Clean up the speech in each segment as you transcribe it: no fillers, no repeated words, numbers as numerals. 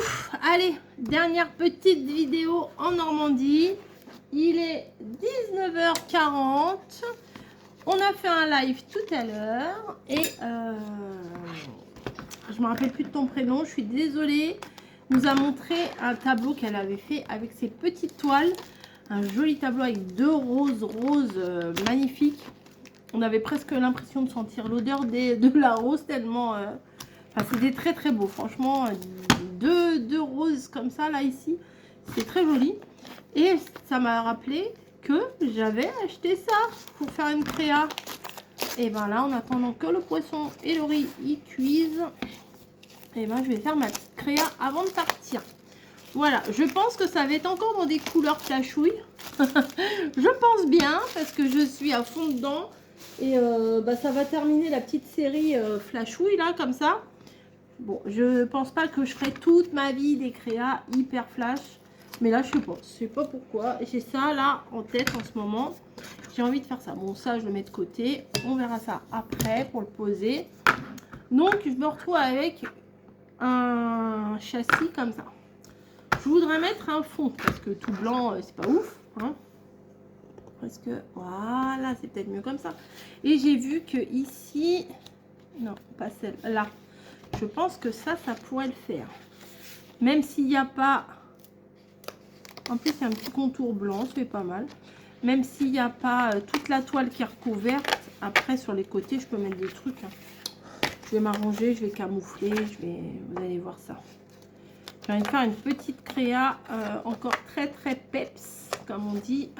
Ouf, allez, dernière petite vidéo en Normandie. Il est 19h40. On a fait un live tout à l'heure et je me rappelle plus de ton prénom, je suis désolée. Nous a montré un tableau qu'elle avait fait avec ses petites toiles. Un joli tableau avec deux roses magnifiques. On avait presque l'impression de sentir l'odeur de la rose tellement... Enfin, c'était très très beau, franchement. Deux roses comme ça, là, ici. C'est très joli. Et ça m'a rappelé que j'avais acheté ça pour faire une créa. Et ben là, en attendant que le poisson et le riz y cuisent, et ben je vais faire ma petite créa avant de partir. Voilà, je pense que ça va être encore dans des couleurs flashouilles. Je pense bien, parce que je suis à fond dedans. Et bah, ça va terminer la petite série flashouille, là, comme ça. Bon, je pense pas que je ferai toute ma vie des créas hyper flash. Mais là, je sais pas pourquoi. J'ai ça, là, en tête en ce moment. J'ai envie de faire ça. Bon, ça, je le mets de côté. On verra ça après pour le poser. Donc, je me retrouve avec un châssis comme ça. Je voudrais mettre un fond parce que tout blanc, c'est pas ouf. Hein. Parce que, voilà, c'est peut-être mieux comme ça. Et j'ai vu que ici, non, pas celle-là. Je pense que ça pourrait le faire. Même s'il n'y a pas... En plus, il y a un petit contour blanc, c'est pas mal. Même s'il n'y a pas toute la toile qui est recouverte, après, sur les côtés, je peux mettre des trucs. Hein. Je vais m'arranger, je vais camoufler, vous allez voir ça. J'ai envie de faire une petite créa, encore très très peps, comme on dit.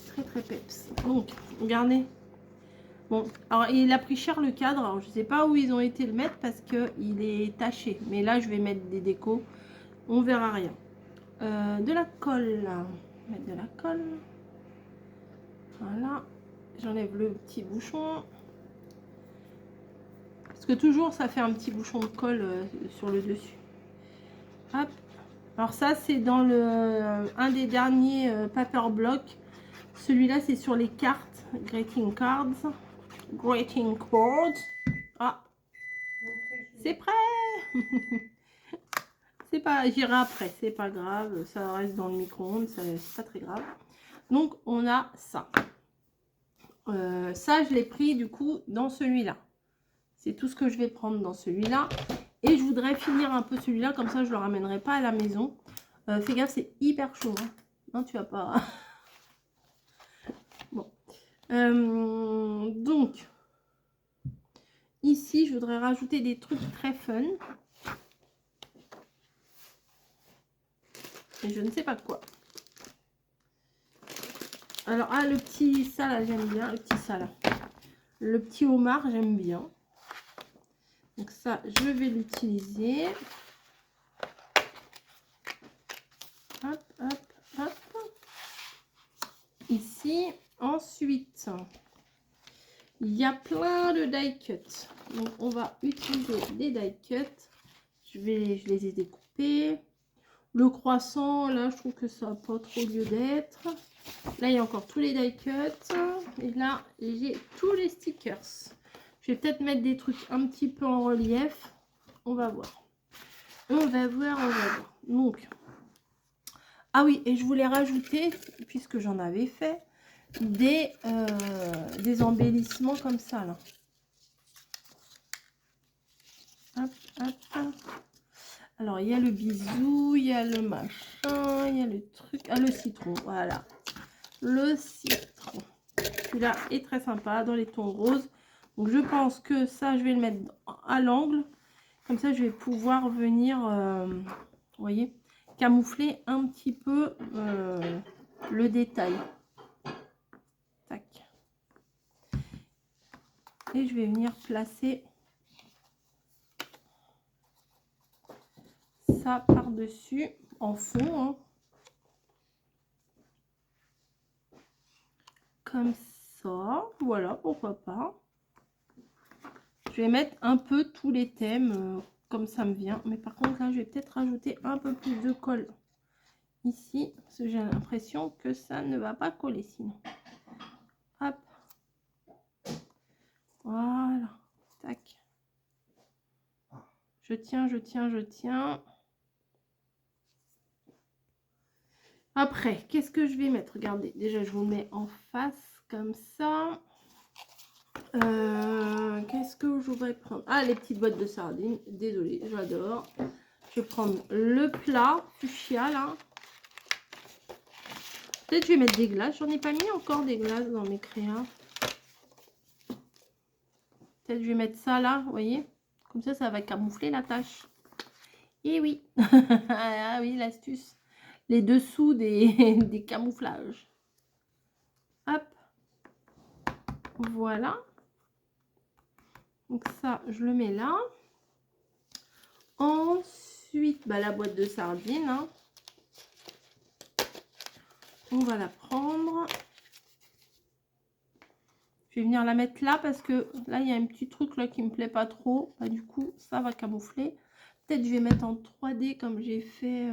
Très très peps. Donc, regardez. Bon, alors il a pris cher le cadre. Alors, je sais pas où ils ont été le mettre parce que il est taché. Mais là, je vais mettre des décos. On verra rien. De la colle. Mettre de la colle. Voilà. J'enlève le petit bouchon. Parce que toujours, ça fait un petit bouchon de colle sur le dessus. Hop. Alors ça, c'est dans un des derniers paper blocks. Celui-là, c'est sur les cartes. Greeting cards. Greeting cards. Ah, c'est prêt. C'est pas, j'irai après, c'est pas grave. Ça reste dans le micro-ondes, c'est pas très grave. Donc, on a ça. Ça, je l'ai pris du coup dans celui-là. C'est tout ce que je vais prendre dans celui-là. Et je voudrais finir un peu celui-là, comme ça, je le ramènerai pas à la maison. Fais gaffe, c'est hyper chaud. Hein. Non, tu vas pas... Bon. Donc, ici, je voudrais rajouter des trucs très fun. Et je ne sais pas quoi. Alors, ah, le petit ça, là, j'aime bien. Le petit ça, là. Le petit homard, j'aime bien. Donc ça, je vais l'utiliser. Hop, hop, hop. Ici, ensuite, il y a plein de die cuts. Donc, on va utiliser des die cuts. Je les ai découpés. Le croissant, là, je trouve que ça n'a pas trop lieu d'être. Là, il y a encore tous les die cuts. Et là, j'ai tous les stickers. Je vais peut-être mettre des trucs un petit peu en relief. On va voir. On va voir, on va voir. Donc, ah oui, et je voulais rajouter, puisque j'en avais fait, des embellissements comme ça, là. Hop, hop, hop. Alors, il y a le bisou, il y a le machin, il y a le truc. Ah, le citron, voilà. Le citron. Celui-là est très sympa, dans les tons roses. Donc, je pense que ça, je vais le mettre à l'angle. Comme ça, je vais pouvoir venir, vous voyez, camoufler un petit peu le détail. Tac. Et je vais venir placer ça par-dessus en fond. Hein. Comme ça. Voilà, pourquoi pas. Je vais mettre un peu tous les thèmes comme ça me vient. Mais par contre, là, je vais peut-être rajouter un peu plus de colle ici. Parce que j'ai l'impression que ça ne va pas coller sinon. Hop. Voilà. Tac. Je tiens, je tiens, je tiens. Après, qu'est-ce que je vais mettre? Regardez, déjà, je vous mets en face comme ça. Qu'est-ce que je voudrais prendre? Ah, les petites boîtes de sardines. Désolée, j'adore. Je vais prendre le plat fuchsia, là. Peut-être je vais mettre des glaces. J'en ai pas mis encore des glaces dans mes créas. Peut-être je vais mettre ça là, vous voyez. Comme ça va camoufler la tâche. Et oui. Ah oui, l'astuce. Les dessous des camouflages. Hop. Voilà. Donc ça, je le mets là. Ensuite, bah, la boîte de sardines. Hein. On va la prendre. Je vais venir la mettre là parce que là, il y a un petit truc là qui me plaît pas trop. Bah, du coup, ça va camoufler. Peut-être je vais mettre en 3D comme j'ai fait...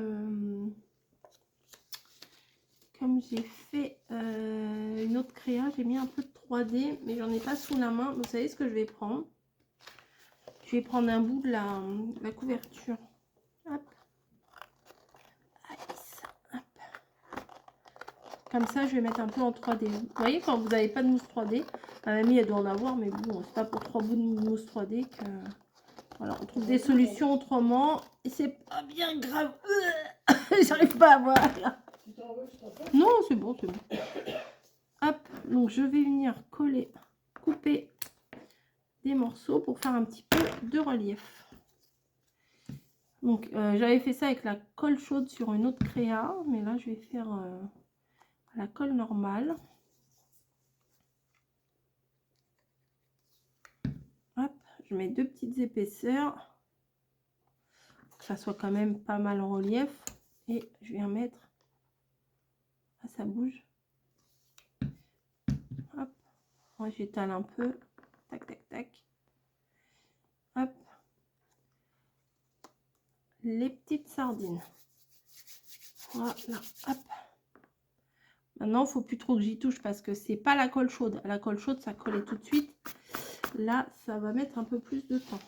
une autre créa. J'ai mis un peu de 3D, mais j'en ai pas sous la main. Vous savez ce que je vais prendre? Je vais prendre un bout de la couverture. Hop. Comme ça, je vais mettre un peu en 3D. Vous voyez, quand vous n'avez pas de mousse 3D, ma mamie, elle doit en avoir, mais bon, c'est pas pour 3 bouts de mousse 3D que... Voilà, on trouve des solutions autrement. Et c'est pas bien grave. J'arrive pas à voir. Non, c'est bon, c'est bon. Hop, donc je vais venir coller, couper des morceaux pour faire un petit peu de relief. Donc, j'avais fait ça avec la colle chaude sur une autre créa, mais là, je vais faire... la colle normale. Hop, je mets 2 petites épaisseurs. Que ça soit quand même pas mal en relief. Et je viens mettre... Ah, ça bouge. Hop. Moi, j'étale un peu. Tac, tac, tac. Hop. Les petites sardines. Voilà. Hop. Maintenant, il ne faut plus trop que j'y touche parce que c'est pas la colle chaude. La colle chaude, ça collait tout de suite. Là, ça va mettre un peu plus de temps.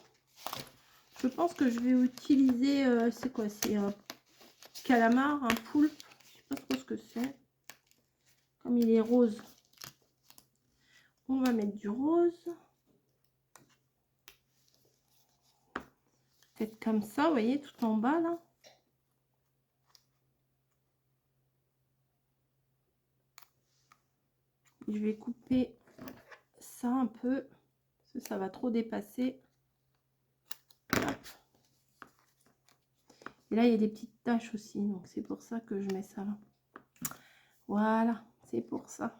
Je pense que je vais utiliser, c'est quoi? C'est un calamar, un poulpe. Je sais pas trop ce que c'est. Comme il est rose, on va mettre du rose. Peut-être comme ça, vous voyez, tout en bas là. Je vais couper ça un peu, parce que ça va trop dépasser. Hop. Et là, il y a des petites taches aussi, donc c'est pour ça que je mets ça là. Voilà, c'est pour ça.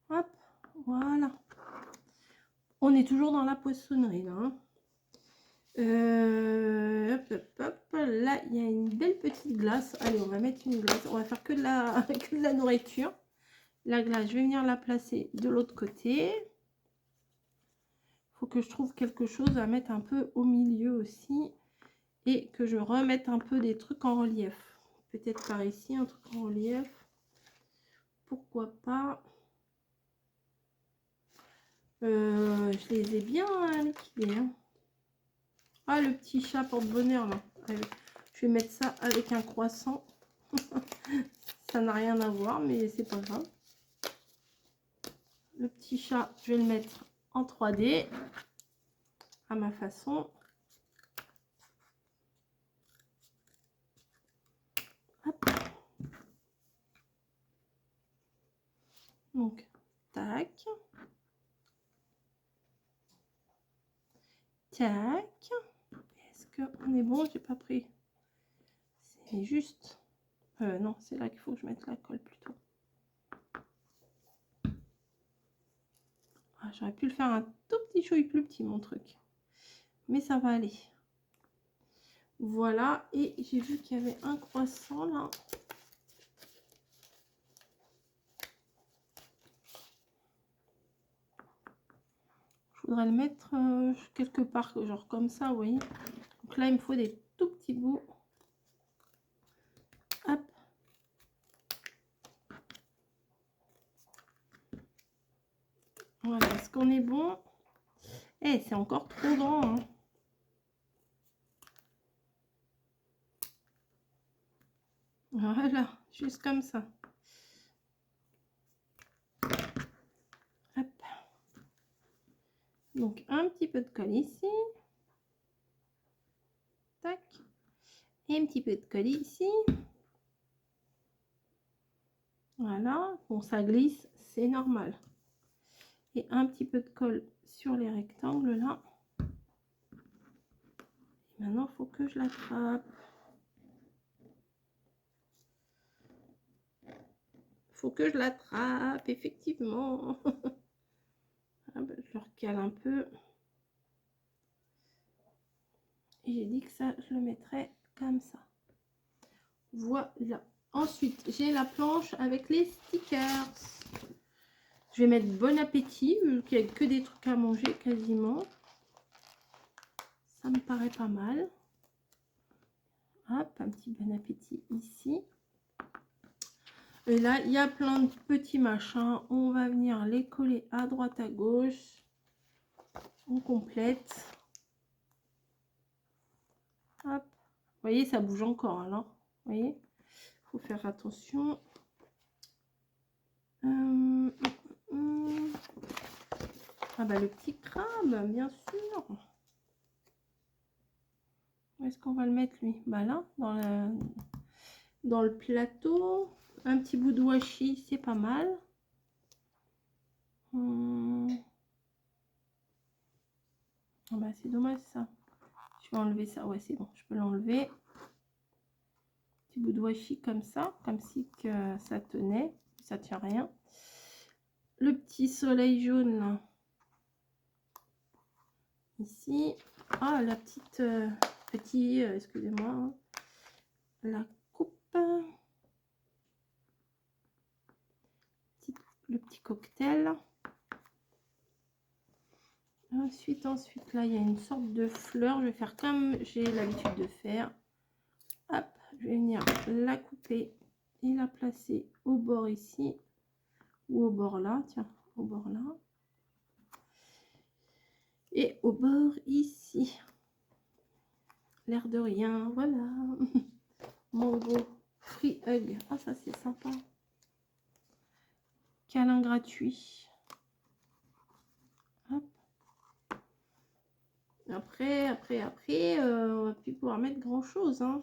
Hop, voilà. On est toujours dans la poissonnerie là. Hein. Hop, hop, hop. Là, il y a une belle petite glace. Allez, on va mettre une glace. On va faire que de la, que de la nourriture. La glace, je vais venir la placer de l'autre côté. Il faut que je trouve quelque chose à mettre un peu au milieu aussi. Et que je remette un peu des trucs en relief. Peut-être par ici, un truc en relief. Pourquoi pas. Je les ai bien liquidés. Hein. Ah, le petit chat porte-bonheur là. Allez, je vais mettre ça avec un croissant. Ça n'a rien à voir, mais c'est pas grave. Le petit chat, je vais le mettre en 3D à ma façon. Hop. Donc, tac. Tac. Est-ce qu'on est bon? J'ai pas pris. C'est juste. Non, c'est là qu'il faut que je mette la colle plutôt. Ah, j'aurais pu le faire un tout petit chouille plus petit, mon truc. Mais ça va aller. Voilà. Et j'ai vu qu'il y avait un croissant là. Je voudrais le mettre quelque part, genre comme ça, vous voyez. Donc là, il me faut des tout petits bouts. Hop. Voilà, est-ce qu'on est bon? Eh, c'est encore trop grand, hein. Voilà, juste comme ça. Hop. Donc, un petit peu de colle ici. Tac. Et un petit peu de colle ici. Voilà. Bon, ça glisse, c'est normal. Et un petit peu de colle sur les rectangles, là. Maintenant, il faut que je l'attrape. Faut que je l'attrape, effectivement. Ah ben, je le recale un peu. Et j'ai dit que ça, je le mettrais comme ça. Voilà. Ensuite, j'ai la planche avec les stickers. Je vais mettre bon appétit, vu qu'il n'y a que des trucs à manger quasiment. Ça me paraît pas mal. Hop, un petit bon appétit ici. Et là, il y a plein de petits machins. On va venir les coller à droite, à gauche. On complète. Hop. Vous voyez, ça bouge encore alors. Vous voyez, il faut faire attention. Ah bah le petit crabe, bien sûr. Où est-ce qu'on va le mettre lui? Bah là, dans le plateau. Un petit bout de washi, c'est pas mal. Ah bah c'est dommage ça. Je vais enlever ça. Ouais, c'est bon, je peux l'enlever. Petit bout de washi comme ça, comme si que ça tenait. Ça tient rien. Le petit soleil jaune là. Ici. Ah, la petite excusez-moi, hein. La coupe. Le petit cocktail. Ensuite, là, il y a une sorte de fleur. Je vais faire comme j'ai l'habitude de faire. Hop, je vais venir la couper et la placer au bord ici. Ou au bord là, tiens, au bord là. Et au bord ici. L'air de rien, voilà. Mango, free hug. Ah, ça c'est sympa. Câlin gratuit. Hop. Après, on va plus pouvoir mettre grand chose, hein.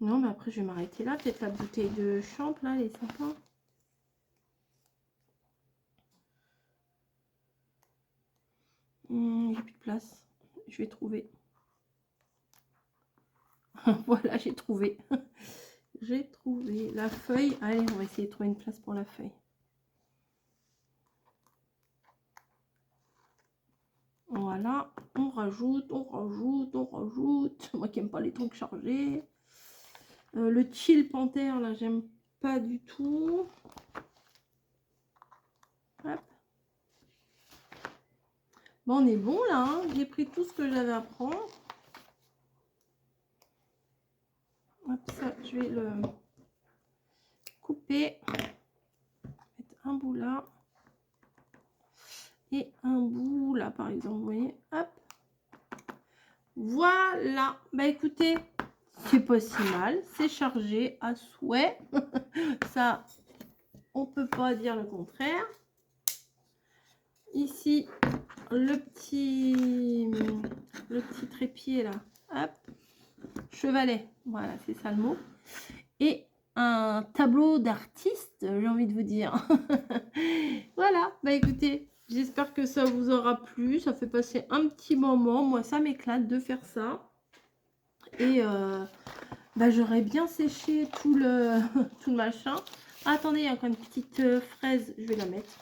Non, mais après, je vais m'arrêter là. Peut-être la bouteille de champ, là, elle est sympa. J'ai plus de place. Je vais trouver. Voilà, j'ai trouvé. J'ai trouvé la feuille. Allez, on va essayer de trouver une place pour la feuille. Voilà, on rajoute. Moi qui n'aime pas les trucs chargés. Le chill panthère, là, j'aime pas du tout. Hop. Bon, on est bon là, hein. J'ai pris tout ce que j'avais à prendre. Hop, ça, je vais le couper. Mettre un bout là. Et un bout là, par exemple, vous voyez. Hop. Voilà. Bah écoutez, c'est pas si mal. C'est chargé à souhait. Ça, on peut pas dire le contraire. Ici, le petit trépied là. Hop. Chevalet. Voilà, c'est ça le mot. Et un tableau d'artiste, j'ai envie de vous dire. Voilà, bah écoutez, j'espère que ça vous aura plu. Ça fait passer un petit moment. Moi, ça m'éclate de faire ça. Et bah, j'aurais bien séché tout le, tout le machin. Ah, attendez, il y a encore une petite fraise. Je vais la mettre.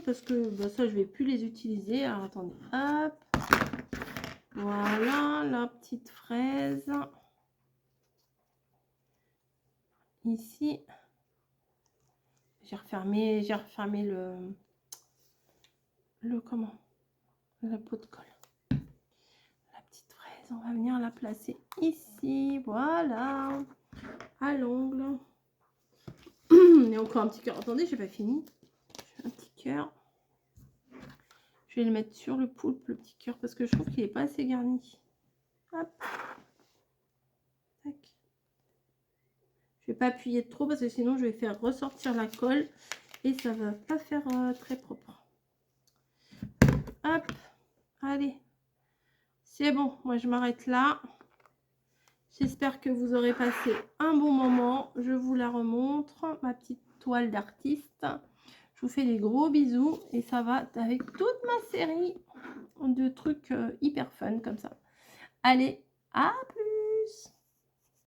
Parce que bah, ça, je vais plus les utiliser. Alors, attendez. Hop. Voilà, la petite fraise. Ici. J'ai refermé le comment, la pot de colle. La petite fraise, on va venir la placer ici. Voilà. à l'ongle. Il y a encore un petit cœur. Attendez, j'ai pas fini. Un petit cœur. Je vais le mettre sur le poulpe, le petit cœur, parce que je trouve qu'il n'est pas assez garni. Hop. Tac. Je vais pas appuyer trop parce que sinon je vais faire ressortir la colle et ça va pas faire très propre. Hop. Allez. C'est bon. Moi, je m'arrête là. J'espère que vous aurez passé un bon moment. Je vous la remontre. Ma petite toile d'artiste. Je vous fais des gros bisous. Et ça va avec toute ma série de trucs hyper fun comme ça. Allez, à plus!